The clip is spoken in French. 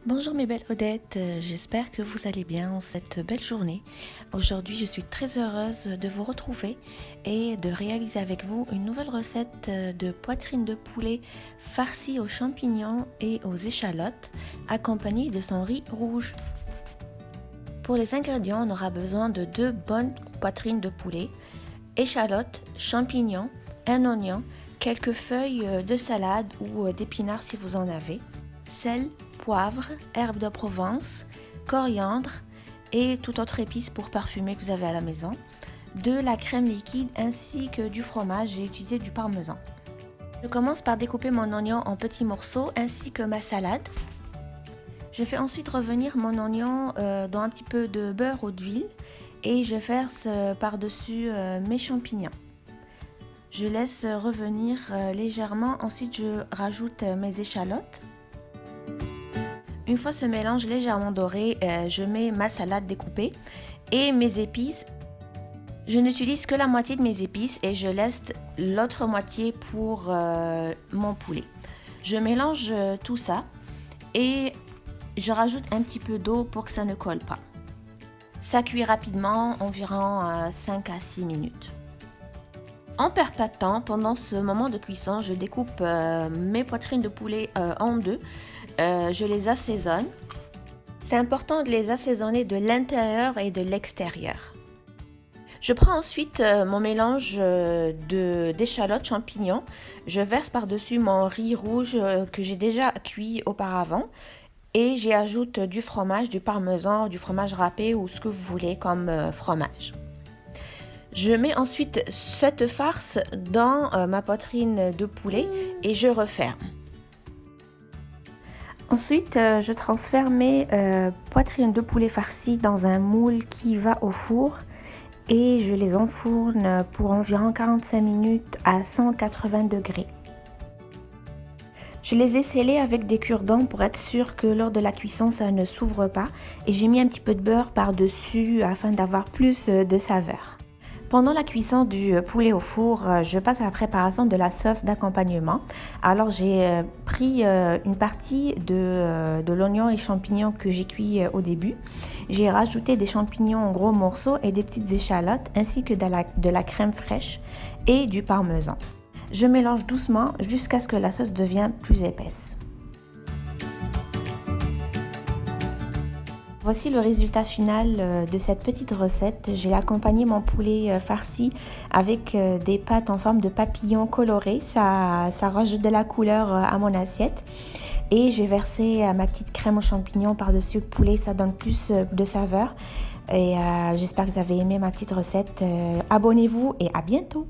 Bonjour mes belles Odettes, j'espère que vous allez bien en cette belle journée. Aujourd'hui je suis très heureuse de vous retrouver et de réaliser avec vous une nouvelle recette de poitrine de poulet farcie aux champignons et aux échalotes accompagnée de son riz rouge. Pour les ingrédients, on aura besoin de 2 bonnes poitrines de poulet, échalotes, champignons, un oignon, quelques feuilles de salade ou d'épinards si vous en avez, sel, poivre, herbes de Provence, coriandre et toute autre épice pour parfumer que vous avez à la maison, de la crème liquide ainsi que du fromage. J'ai utilisé du parmesan. Je commence par découper mon oignon en petits morceaux ainsi que ma salade. Je fais ensuite revenir mon oignon dans un petit peu de beurre ou d'huile et je verse par-dessus mes champignons. Je laisse revenir légèrement, ensuite je rajoute mes échalotes. Une fois ce mélange légèrement doré, je mets ma salade découpée et mes épices. Je n'utilise que la moitié de mes épices et je laisse l'autre moitié pour mon poulet. Je mélange tout ça et je rajoute un petit peu d'eau pour que ça ne colle pas. Ça cuit rapidement, environ 5 à 6 minutes. On ne perd pas de temps, pendant ce moment de cuisson, je découpe mes poitrines de poulet en deux. Je les assaisonne. C'est important de les assaisonner de l'intérieur et de l'extérieur. Je prends ensuite mon mélange d'échalotes, champignons. Je verse par-dessus mon riz rouge que j'ai déjà cuit auparavant. Et j'y ajoute du fromage, du parmesan, du fromage râpé ou ce que vous voulez comme fromage. Je mets ensuite cette farce dans ma poitrine de poulet et je referme. Ensuite, je transfère mes poitrines de poulet farcies dans un moule qui va au four et je les enfourne pour environ 45 minutes à 180 degrés. Je les ai scellés avec des cure-dents pour être sûr que lors de la cuisson ça ne s'ouvre pas et j'ai mis un petit peu de beurre par-dessus afin d'avoir plus de saveur. Pendant la cuisson du poulet au four, je passe à la préparation de la sauce d'accompagnement. Alors j'ai pris une partie de l'oignon et champignons que j'ai cuit au début. J'ai rajouté des champignons en gros morceaux et des petites échalotes ainsi que de la crème fraîche et du parmesan. Je mélange doucement jusqu'à ce que la sauce devienne plus épaisse. Voici le résultat final de cette petite recette. J'ai accompagné mon poulet farci avec des pâtes en forme de papillon coloré. Ça rajoute de la couleur à mon assiette. Et j'ai versé ma petite crème aux champignons par-dessus le poulet. Ça donne plus de saveur. Et j'espère que vous avez aimé ma petite recette. Abonnez-vous et à bientôt!